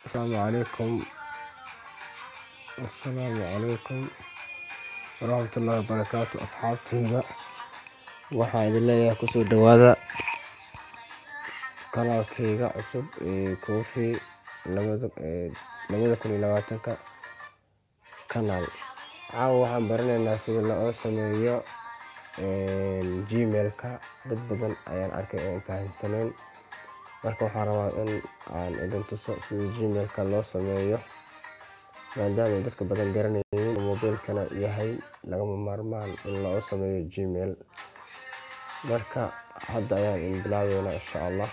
السلام عليكم السلام عليكم ورحمة الله وبركاته أصحابتي. waxaa idin leeyahay kusoo dhawaada kanaalkayga cusub ee Coffee 2020 kanaal. Caawa waxaan baranaynaa sida loo sameeyo Gmail-ka. Dad badan ayaan arkay oo fahamsaneen, marka waxaan rabaa in aan idin tuso sida Gmail-ka loo sameeyo, maadaama dadka badan garanayeen mobilkana yahay lagama maarmaan in loo sameeyo Gmail. Marka hadda ayaan bilaabeynaa insha Allah.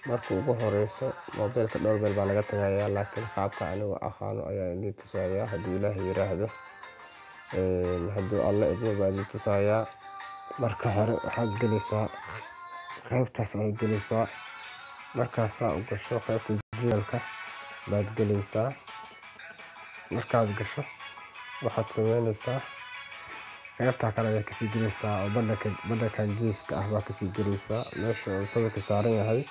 Marka ugu horeyso mobilka dhowr meel baa laga tagayaa, laakiin qaabka anigu aqaano ayaan idin tusayaa. haddii Ilaahay yiraahdo hadduu alla idmo baan idin tusayaa. Marka hore waxaad gelaysaa qaybtaas ayaad gelaysaa. markaasaa u gasho qaybta Gmail-ka baad gelaysaa. markaad gasho waxaad sameynaysaa qaybta kale ayaad kasii gelaysaa oo badhankan geeska ah baa kasii gelaysaa meesha uu sawirka saaran yahay.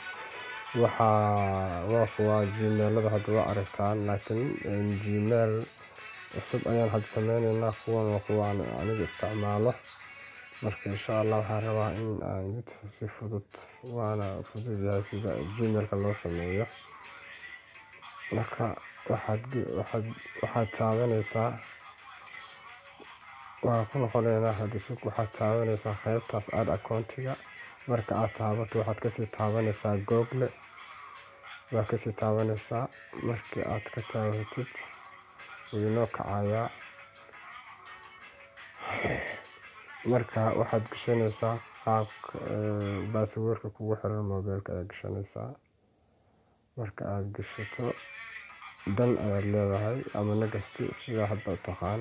waa kuwa Gmail-ada hadda waa aragtaan, laakiin Gmail cusub ayaan hadda sameynaynaa. kuwan waa kuwa aniga isticmaalo. marka insha Allah waxaan rabaa in aan idin tuso si fudud, waana fudud yahay sida Gmail-ka loo sameeyo. marka waxaad taabanaysaa, waa ku noqonaynaa hadda sug. waxaad taabanaysaa qaybtaas add account-ga. marka aad taabato waxaad kasii taabanaysaa Google waa kasii taabanaysaa. markii aad ka taabatid wuu inoo kacayaa. marka waxaad gashanaysaa qaabka password-ka kugu xiran mobilka ayaad gashanaysaa. marka aad gashato dan ayaad leedahay ama next sida hadda u taqaan.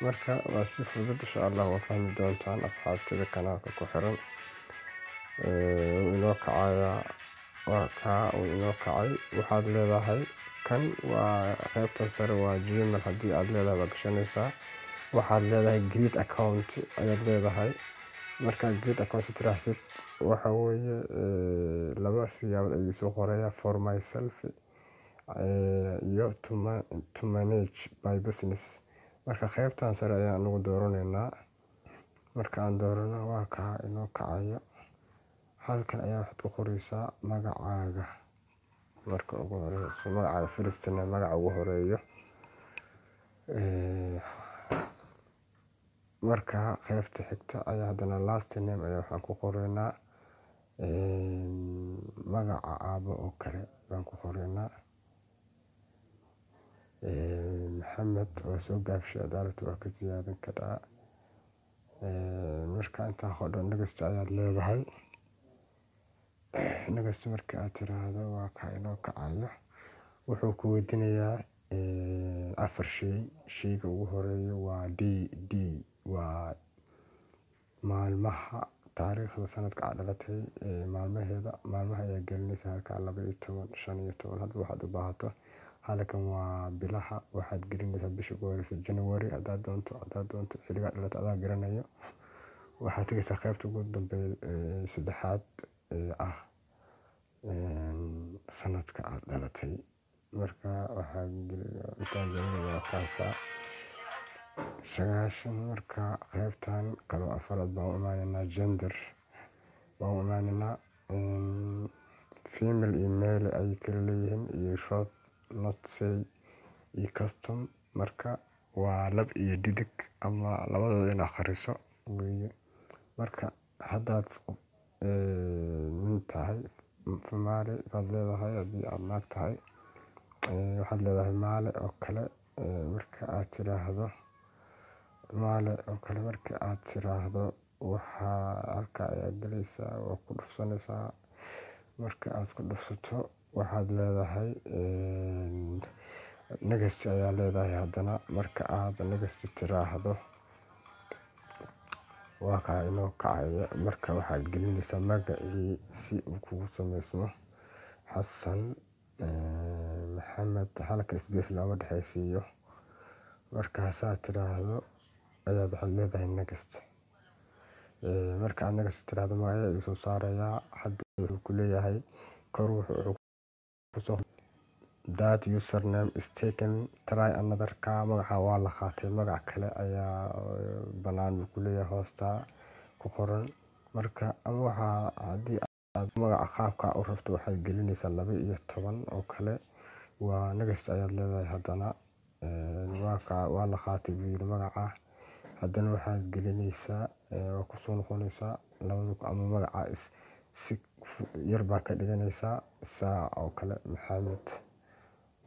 marka waa si fudud insha Allah waa fahmi doontaan asxaabtida kanaalka ku xiran. wuu inoo kacayaa. waa kaa wuu inoo kacay. waxaad leedahay kan waa qaybtan sare waa Gmail. haddii aad leedahay waa gashanaysaa. waxaad leedahay create account ayaad leedahay. markaad create account tiraahdid waxa weeye laba siyaabood ayuu soo qorayaa: for myself iyo to manage my business. marka qaybtan sare ayaan ugu dooranaynaa. marka aan doorano waa kaa inoo kacayo. halkan ayaa waxaad ku qoraysaa magacaaga. marka ugu horeyso magacaaga first name, magaca ugu horeeyo. marka qaybta xigta ayaa haddana last name ayaa waxaan ku qoraynaa magaca aabo oo kale baan ku qoraynaa. Maxamed waa soo gaabshay, adaalad waa ka ziyaadan karaa. marka intaa hodho next ayaad leedahay. next marka aad tiraahdo waa kaa inoo kacayo. wuxuu ku weydiinayaa 4 shay. shayga ugu horeeyo waa d waa maalmaha, taariikhda sanadka aad dhalatay, maalmaha ayaa gelinaysa. halkaa 12 15 hadba waxaad u baahato. halkan waa bilaha, waxaad gelinaysaa bisha ugu horeysa January haddaad doonto xilliga dhalatay adaa garanayo. waxaad tagaysaa qaybta ugu dambeeya saddexaad ah sanadka aad dhalatay. marka waxaad intaan gelinayaa kaasaa 90. marka qaybtan kale afraad baan u imaanaynaa gender. baan u imaanaynaa female iyo male ay kala leeyihiin, iyo short not say iyo custom. marka waa lab iyo dhidig ama labadooda in akhriso weeye. marka haddaad nin tahay maale baad leedahay. haddii aad naag tahay waxaad leedahay maale oo kale. marka aad tiraahdo maale oo kale, marka aad tiraahdo waxaa halkaa ayaa gelaysaa, waa ku dhufsanaysaa. marka aad ku dhufsato waxaad leedahay next ayaa leedahay haddana. marka aad next tiraahdo waa kaa inoo kacayo. marka waxaad gelinaysaa magacii si uu kugu sameysmo xasan maxamed. halkan space looma dhexeysiiyo. markaasaad tiraahdo ayaad waxaad leedahay next. marka aad next tiraahdo magaca ayuu soo saarayaa. Hadda wuxuu ku leeyahay kor wuxuu kusoo that username is taken, try another. Ka magaca waa la qaatay, magac kale ayaa banaan buu ku leeyahay hoosta ku qoran. Marka ama haddii aad magaca qaabka u rabto waxaad gelinaysaa 12 oo kale. waa next ayaad leedahay haddana waa la qaatay buu yiri magaca. haddana waxaad gelinaysaa waa ku soo noqonaysaa ama magaca si yar baa ka dhiganaysaa saa oo kale Maxamed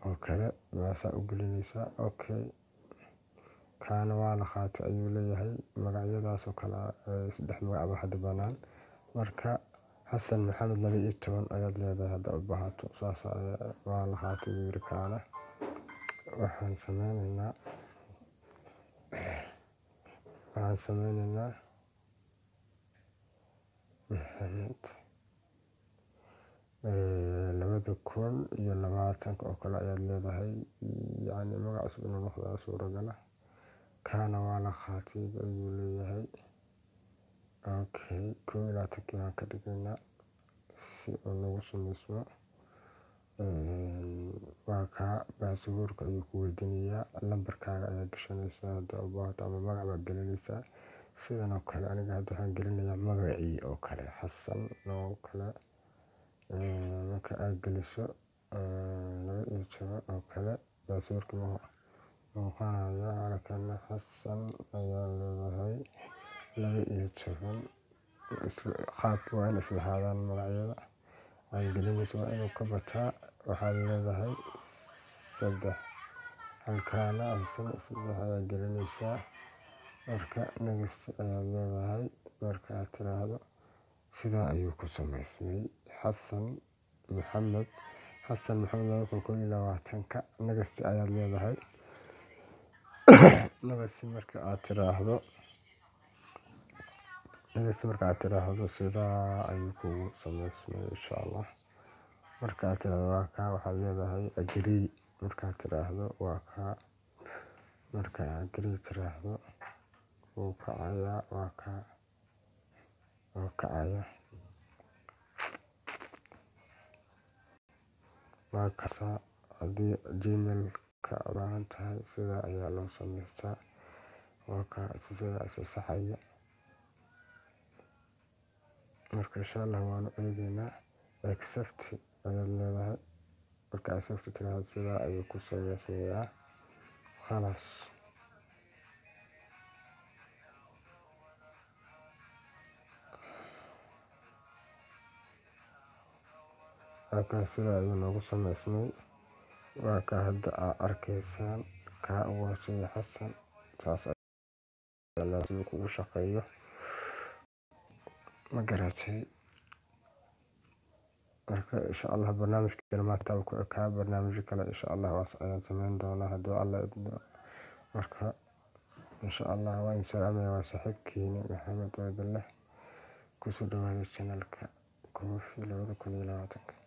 oo kale waasaa u gelinaysaa. Okay, kaana waa la qaatay ayuu leeyahay. magacyadaas oo kale 3 magac baa hadda banaan. marka Xasan Maxamed 12 ayaad leedahay hadda u baahato. saas waa la qaatay buu yiri kaana. waxaan sameynaynaa Maxamed 2020 oo kale ayaad leedahay. yacni magac cusub inuu noqdo suuragala. kaana waa la qaatay ayuu leeyahay. Okay, 21 baan ka dhigaynaa si uu nagu samaysmo. waa ka baasboorka ayuu ku weydiinayaa. lambarkaaga ayaa gashanaysaa hadda u baahato ama magac baad gelinaysaa. sidan oo kale aniga hadda waxaan gelinayaa magacii oo kale Xasan oo kale. marka aad geliso 12 oo kale baasboorka muuqanaya halkana Xasan ayaa leedahay 12. qaabka waa in isla ahaadaan magacyada aad gelinayso waa inuu ka bataa. waxaad leedahay 3 halkaana Xasan 3 ayaa gelinaysaa. marka next ayaad leedahay. marka aad tiraahdo sidaa ayuu ku samaysmay Xasan Maxamed 2021. next ayaad leedahay. next marka aad tiraahdo sidaa ayuu kugu samaysmay insha Allah. marka aad tiraahdo waa ka waxaad leedahay agree. markaad tiraahdo waa ka marka agree tiraahdo wuu kacayaa. waa ka kacaya. waa kasa haddii gmail ka baahan tahay sidaa ayaa loo samaystaa. waa ka sidaa saxaya. marka insha Allah waanu eegaynaa. accept ayaad leedahay. marka accept tiraahdo sidaa ayuu ku samaysmayaa. khalaas sidaa ayuu noogu samaysmay. waa ka hadda aad arkaysaan ka waa shay Xasan. saas ayaa siduu kugu shaqeeyo ma garatay. marka insha Allah barnaamijkeena maanta ku ekaa. barnaamijyo kale insha Allah ayaan sameyn doonaa hadduu alla idmo. marka insha Allah waan salaamayaa. waa saaxiibkiina Maxamed Abdullaah. kusoo dhawaada channelka Koofi 2020.